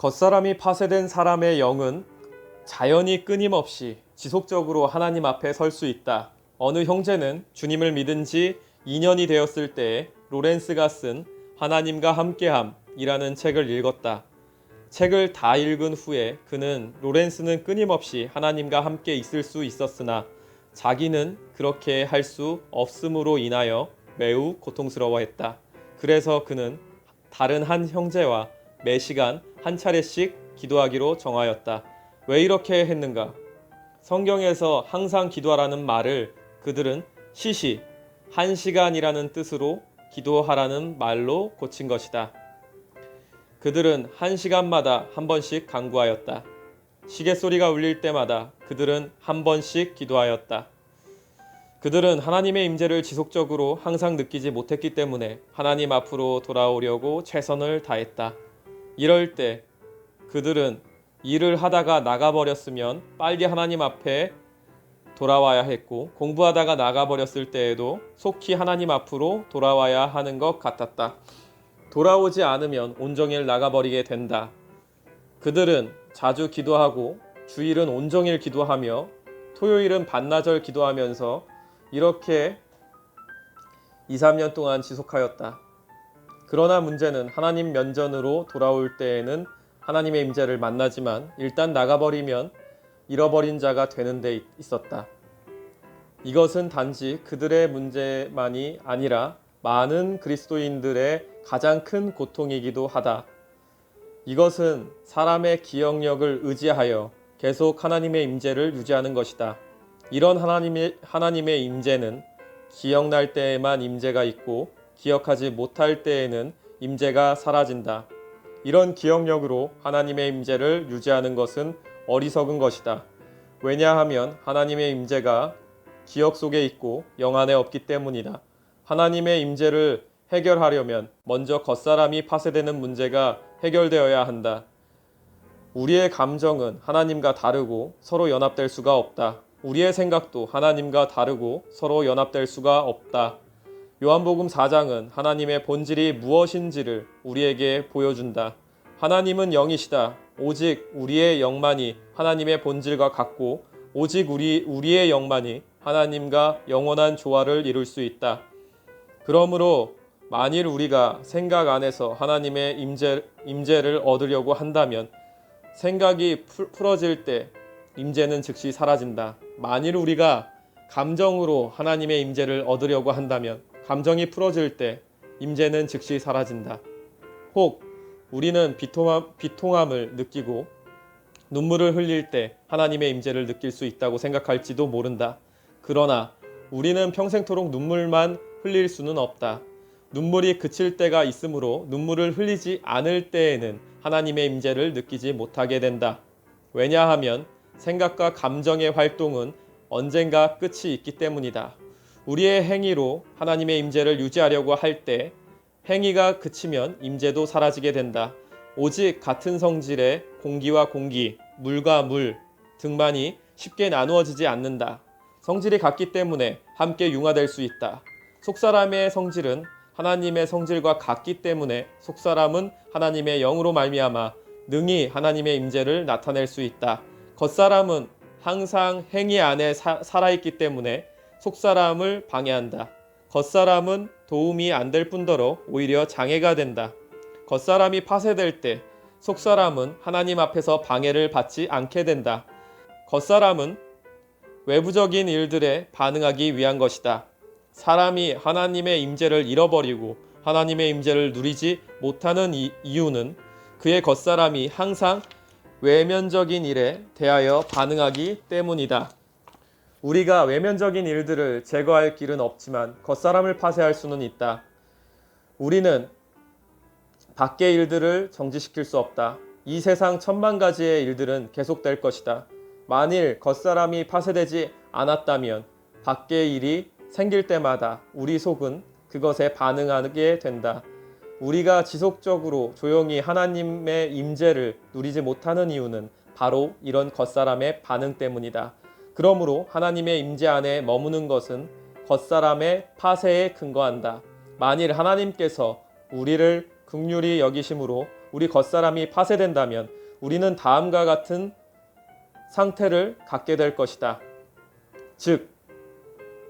겉사람이 파쇄된 사람의 영은 자연히 끊임없이 지속적으로 하나님 앞에 설 수 있다. 어느 형제는 주님을 믿은 지 2년이 되었을 때에 로렌스가 쓴 하나님과 함께함이라는 책을 읽었다. 책을 다 읽은 후에 그는 로렌스는 끊임없이 하나님과 함께 있을 수 있었으나 자기는 그렇게 할 수 없음으로 인하여 매우 고통스러워했다. 그래서 그는 다른 한 형제와 매 시간 한 차례씩 기도하기로 정하였다. 왜 이렇게 했는가? 성경에서 항상 기도하라는 말을 그들은 시시, 한 시간이라는 뜻으로 기도하라는 말로 고친 것이다. 그들은 한 시간마다 한 번씩 간구하였다. 시계 소리가 울릴 때마다 그들은 한 번씩 기도하였다. 그들은 하나님의 임재를 지속적으로 항상 느끼지 못했기 때문에 하나님 앞으로 돌아오려고 최선을 다했다. 이럴 때 그들은 일을 하다가 나가버렸으면 빨리 하나님 앞에 돌아와야 했고, 공부하다가 나가버렸을 때에도 속히 하나님 앞으로 돌아와야 하는 것 같았다. 돌아오지 않으면 온종일 나가버리게 된다. 그들은 자주 기도하고 주일은 온종일 기도하며 토요일은 반나절 기도하면서 이렇게 2, 3년 동안 지속하였다. 그러나 문제는 하나님 면전으로 돌아올 때에는 하나님의 임재를 만나지만 일단 나가버리면 잃어버린 자가 되는 데 있었다. 이것은 단지 그들의 문제만이 아니라 많은 그리스도인들의 가장 큰 고통이기도 하다. 이것은 사람의 기억력을 의지하여 계속 하나님의 임재를 유지하는 것이다. 이런 하나님의 임재는 기억날 때에만 임재가 있고 기억하지 못할 때에는 임재가 사라진다. 이런 기억력으로 하나님의 임재를 유지하는 것은 어리석은 것이다. 왜냐하면 하나님의 임재가 기억 속에 있고 영 안에 없기 때문이다. 하나님의 임재를 해결하려면 먼저 겉사람이 파쇄되는 문제가 해결되어야 한다. 우리의 감정은 하나님과 다르고 서로 연합될 수가 없다. 우리의 생각도 하나님과 다르고 서로 연합될 수가 없다. 요한복음 4장은 하나님의 본질이 무엇인지를 우리에게 보여준다. 하나님은 영이시다. 오직 우리의 영만이 하나님의 본질과 같고 오직 우리의 영만이 하나님과 영원한 조화를 이룰 수 있다. 그러므로 만일 우리가 생각 안에서 하나님의 임재를 얻으려고 한다면 생각이 풀어질 때 임재는 즉시 사라진다. 만일 우리가 감정으로 하나님의 임재를 얻으려고 한다면 감정이 풀어질 때 임재는 즉시 사라진다. 혹 우리는 비통함을 느끼고 눈물을 흘릴 때 하나님의 임재를 느낄 수 있다고 생각할지도 모른다. 그러나 우리는 평생토록 눈물만 흘릴 수는 없다. 눈물이 그칠 때가 있으므로 눈물을 흘리지 않을 때에는 하나님의 임재를 느끼지 못하게 된다. 왜냐하면 생각과 감정의 활동은 언젠가 끝이 있기 때문이다. 우리의 행위로 하나님의 임재를 유지하려고 할 때 행위가 그치면 임재도 사라지게 된다. 오직 같은 성질의 공기와 공기, 물과 물 등만이 쉽게 나누어지지 않는다. 성질이 같기 때문에 함께 융화될 수 있다. 속사람의 성질은 하나님의 성질과 같기 때문에 속사람은 하나님의 영으로 말미암아 능히 하나님의 임재를 나타낼 수 있다. 겉사람은 항상 행위 안에 살아있기 때문에 속사람을 방해한다. 겉사람은 도움이 안 될 뿐더러 오히려 장애가 된다. 겉사람이 파쇄될 때 속사람은 하나님 앞에서 방해를 받지 않게 된다. 겉사람은 외부적인 일들에 반응하기 위한 것이다. 사람이 하나님의 임재를 잃어버리고 하나님의 임재를 누리지 못하는 이유는 그의 겉사람이 항상 외면적인 일에 대하여 반응하기 때문이다. 우리가 외면적인 일들을 제거할 길은 없지만 겉사람을 파쇄할 수는 있다. 우리는 밖의 일들을 정지시킬 수 없다. 이 세상 천만 가지의 일들은 계속될 것이다. 만일 겉사람이 파쇄되지 않았다면 밖의 일이 생길 때마다 우리 속은 그것에 반응하게 된다. 우리가 지속적으로 조용히 하나님의 임재를 누리지 못하는 이유는 바로 이런 겉사람의 반응 때문이다. 그러므로 하나님의 임재 안에 머무는 것은 겉사람의 파쇄에 근거한다. 만일 하나님께서 우리를 긍휼히 여기심으로 우리 겉사람이 파쇄된다면 우리는 다음과 같은 상태를 갖게 될 것이다. 즉,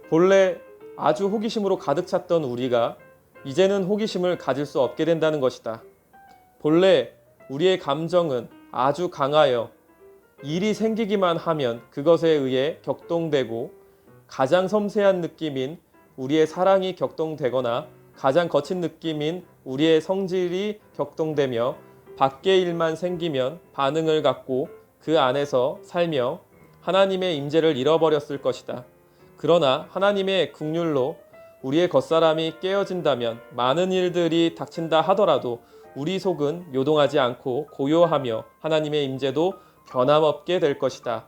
본래 아주 호기심으로 가득 찼던 우리가 이제는 호기심을 가질 수 없게 된다는 것이다. 본래 우리의 감정은 아주 강하여 일이 생기기만 하면 그것에 의해 격동되고, 가장 섬세한 느낌인 우리의 사랑이 격동되거나 가장 거친 느낌인 우리의 성질이 격동되며 밖의 일만 생기면 반응을 갖고 그 안에서 살며 하나님의 임재를 잃어버렸을 것이다. 그러나 하나님의 긍휼로 우리의 겉사람이 깨어진다면 많은 일들이 닥친다 하더라도 우리 속은 요동하지 않고 고요하며 하나님의 임재도 변함없게 될 것이다.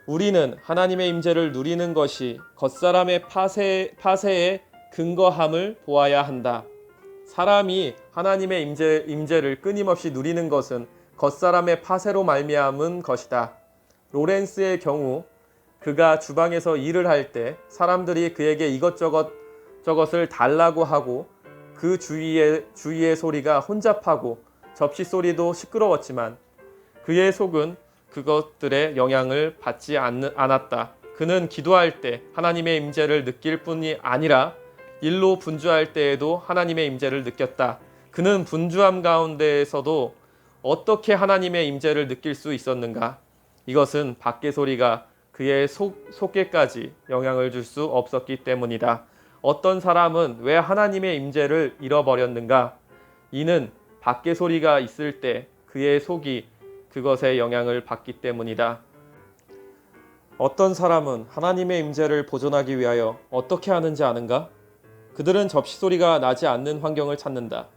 우리는 하나님의 임재를 누리는 것이 겉사람의 파쇄에 근거함을 보아야 한다. 사람이 하나님의 임재를 끊임없이 누리는 것은 겉사람의 파쇄로 말미암은 것이다. 로렌스의 경우 그가 주방에서 일을 할 때 사람들이 그에게 이것저것을 달라고 하고 그 주위의 소리가 혼잡하고 접시 소리도 시끄러웠지만 그의 속은 그것들의 영향을 받지 않았다. 그는 기도할 때 하나님의 임재를 느낄 뿐이 아니라 일로 분주할 때에도 하나님의 임재를 느꼈다. 그는 분주함 가운데에서도 어떻게 하나님의 임재를 느낄 수 있었는가? 이것은 밖의 소리가 그의 속에까지 영향을 줄 수 없었기 때문이다. 어떤 사람은 왜 하나님의 임재를 잃어버렸는가? 이는 밖의 소리가 있을 때 그의 속이 그것에 영향을 받기 때문이다. 어떤 사람은 하나님의 임재를 보존하기 위하여 어떻게 하는지 아는가? 그들은 접시 소리가 나지 않는 환경을 찾는다.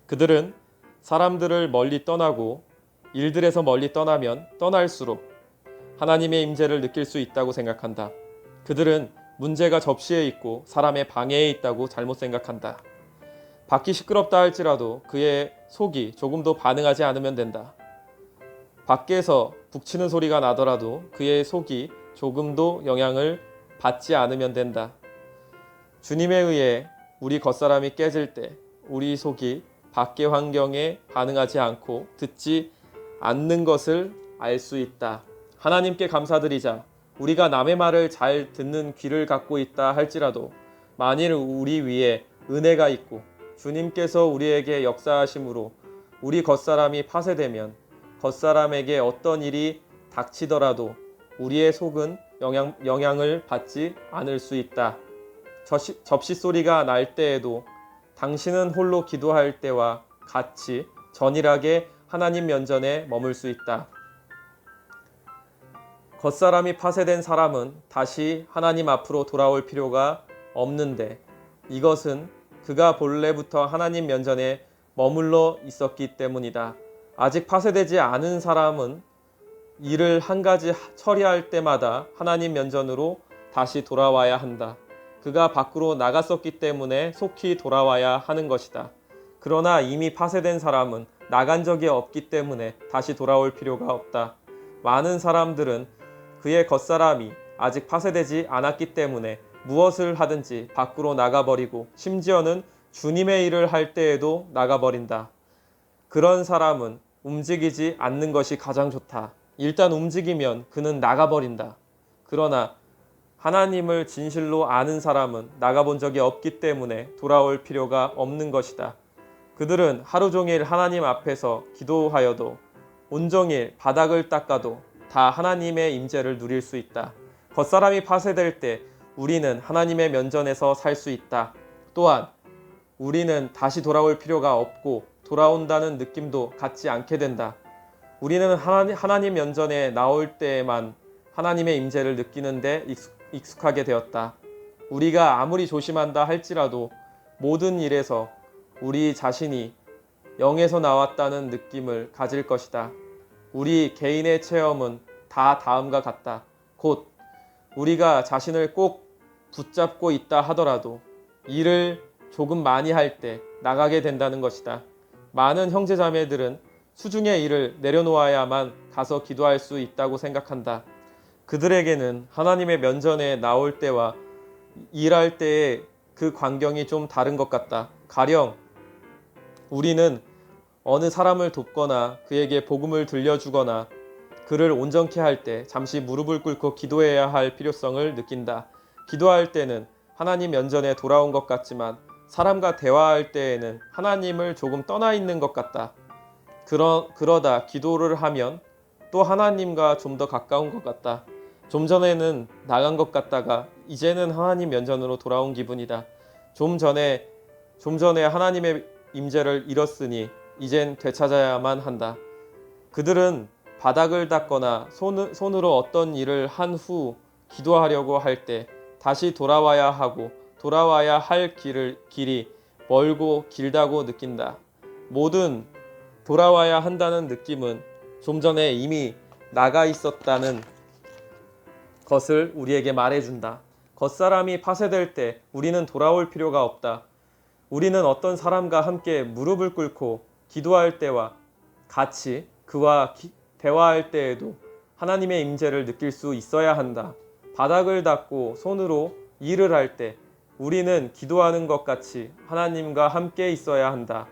그들은 사람들을 멀리 떠나고 일들에서 멀리 떠나면 떠날수록 하나님의 임재를 느낄 수 있다고 생각한다. 그들은 문제가 접시에 있고 사람의 방해에 있다고 잘못 생각한다. 밖이 시끄럽다 할지라도 그의 속이 조금도 반응하지 않으면 된다. 밖에서 북치는 소리가 나더라도 그의 속이 조금도 영향을 받지 않으면 된다. 주님에 의해 우리 겉사람이 깨질 때 우리 속이 밖의 환경에 반응하지 않고 듣지 않는 것을 알 수 있다. 하나님께 감사드리자. 우리가 남의 말을 잘 듣는 귀를 갖고 있다 할지라도 만일 우리 위에 은혜가 있고 주님께서 우리에게 역사하심으로 우리 겉사람이 파쇄되면 겉사람에게 어떤 일이 닥치더라도 우리의 속은 영향을 받지 않을 수 있다. 접시 소리가 날 때에도 당신은 홀로 기도할 때와 같이 전일하게 하나님 면전에 머물 수 있다. 겉사람이 파쇄된 사람은 다시 하나님 앞으로 돌아올 필요가 없는데 이것은 그가 본래부터 하나님 면전에 머물러 있었기 때문이다. 아직 파쇄되지 않은 사람은 일을 한 가지 처리할 때마다 하나님 면전으로 다시 돌아와야 한다. 그가 밖으로 나갔었기 때문에 속히 돌아와야 하는 것이다. 그러나 이미 파쇄된 사람은 나간 적이 없기 때문에 다시 돌아올 필요가 없다. 많은 사람들은 그의 겉사람이 아직 파쇄되지 않았기 때문에 무엇을 하든지 밖으로 나가버리고 심지어는 주님의 일을 할 때에도 나가버린다. 그런 사람은 움직이지 않는 것이 가장 좋다. 일단 움직이면 그는 나가버린다. 그러나 하나님을 진실로 아는 사람은 나가본 적이 없기 때문에 돌아올 필요가 없는 것이다. 그들은 하루 종일 하나님 앞에서 기도하여도 온종일 바닥을 닦아도 다 하나님의 임재를 누릴 수 있다. 겉사람이 파쇄될 때 우리는 하나님의 면전에서 살 수 있다. 또한 우리는 다시 돌아올 필요가 없고 돌아온다는 느낌도 갖지 않게 된다. 우리는 하나님 면전에 나올 때에만 하나님의 임재를 느끼는데 익숙하게 되었다. 우리가 아무리 조심한다 할지라도 모든 일에서 우리 자신이 영에서 나왔다는 느낌을 가질 것이다. 우리 개인의 체험은 다 다음과 같다. 곧 우리가 자신을 꼭 붙잡고 있다 하더라도 일을 조금 많이 할 때 나가게 된다는 것이다. 많은 형제자매들은 수중의 일을 내려놓아야만 가서 기도할 수 있다고 생각한다. 그들에게는 하나님의 면전에 나올 때와 일할 때의 그 광경이 좀 다른 것 같다. 가령 우리는 어느 사람을 돕거나 그에게 복음을 들려주거나 그를 온전케 할 때 잠시 무릎을 꿇고 기도해야 할 필요성을 느낀다. 기도할 때는 하나님 면전에 돌아온 것 같지만 사람과 대화할 때에는 하나님을 조금 떠나 있는 것 같다. 그러다 기도를 하면 또 하나님과 좀 더 가까운 것 같다. 좀 전에는 나간 것 같다가 이제는 하나님 면전으로 돌아온 기분이다. 좀 전에 하나님의 임재를 잃었으니 이젠 되찾아야만 한다. 그들은 바닥을 닦거나 손으로 어떤 일을 한 후 기도하려고 할 때 다시 돌아와야 하고 돌아와야 할 길이 멀고 길다고 느낀다. 모든 돌아와야 한다는 느낌은 좀 전에 이미 나가 있었다는 것을 우리에게 말해준다. 겉사람이 파쇄될 때 우리는 돌아올 필요가 없다. 우리는 어떤 사람과 함께 무릎을 꿇고 기도할 때와 같이 그와 대화할 때에도 하나님의 임재를 느낄 수 있어야 한다. 바닥을 닦고 손으로 일을 할 때 우리는 기도하는 것 같이 하나님과 함께 있어야 한다.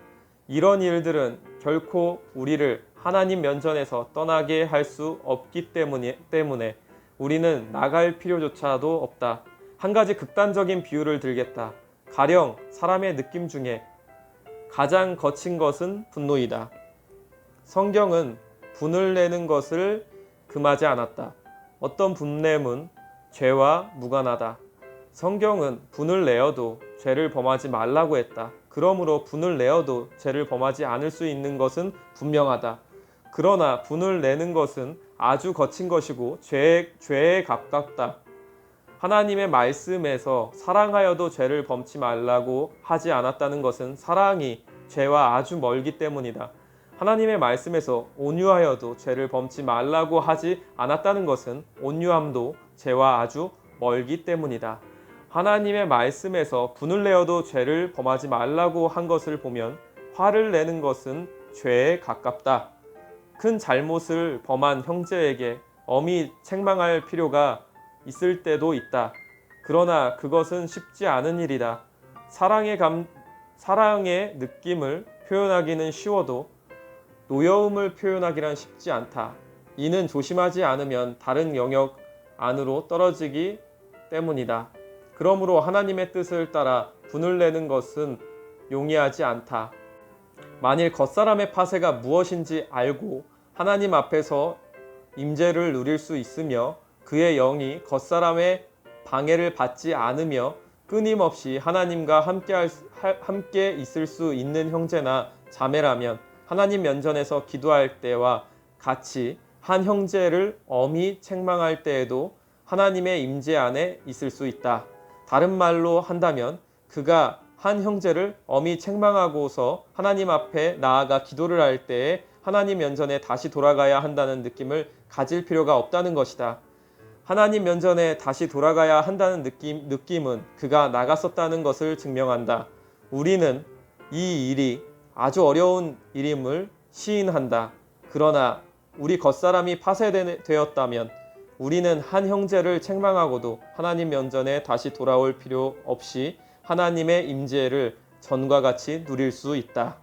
이런 일들은 결코 우리를 하나님 면전에서 떠나게 할 수 없기 때문에 우리는 나갈 필요조차도 없다. 한 가지 극단적인 비유를 들겠다. 가령 사람의 느낌 중에 가장 거친 것은 분노이다. 성경은 분을 내는 것을 금하지 않았다. 어떤 분냄은 죄와 무관하다. 성경은 분을 내어도 죄를 범하지 말라고 했다. 그러므로 분을 내어도 죄를 범하지 않을 수 있는 것은 분명하다. 그러나 분을 내는 것은 아주 거친 것이고 죄에 가깝다. 하나님의 말씀에서 사랑하여도 죄를 범치 말라고 하지 않았다는 것은 사랑이 죄와 아주 멀기 때문이다. 하나님의 말씀에서 온유하여도 죄를 범치 말라고 하지 않았다는 것은 온유함도 죄와 아주 멀기 때문이다. 하나님의 말씀에서 분을 내어도 죄를 범하지 말라고 한 것을 보면 화를 내는 것은 죄에 가깝다. 큰 잘못을 범한 형제에게 엄히 책망할 필요가 있을 때도 있다. 그러나 그것은 쉽지 않은 일이다. 사랑의 느낌을 표현하기는 쉬워도 노여움을 표현하기란 쉽지 않다. 이는 조심하지 않으면 다른 영역 안으로 떨어지기 때문이다. 그러므로 하나님의 뜻을 따라 분을 내는 것은 용이하지 않다. 만일 겉사람의 파쇄가 무엇인지 알고 하나님 앞에서 임재를 누릴 수 있으며 그의 영이 겉사람의 방해를 받지 않으며 끊임없이 하나님과 함께 있을 수 있는 형제나 자매라면 하나님 면전에서 기도할 때와 같이 한 형제를 엄히 책망할 때에도 하나님의 임재 안에 있을 수 있다. 다른 말로 한다면 그가 한 형제를 엄히 책망하고서 하나님 앞에 나아가 기도를 할 때에 하나님 면전에 다시 돌아가야 한다는 느낌을 가질 필요가 없다는 것이다. 하나님 면전에 다시 돌아가야 한다는 느낌은 그가 나갔었다는 것을 증명한다. 우리는 이 일이 아주 어려운 일임을 시인한다. 그러나 우리 겉사람이 파쇄되었다면 우리는 한 형제를 책망하고도 하나님 면전에 다시 돌아올 필요 없이 하나님의 임재를 전과 같이 누릴 수 있다.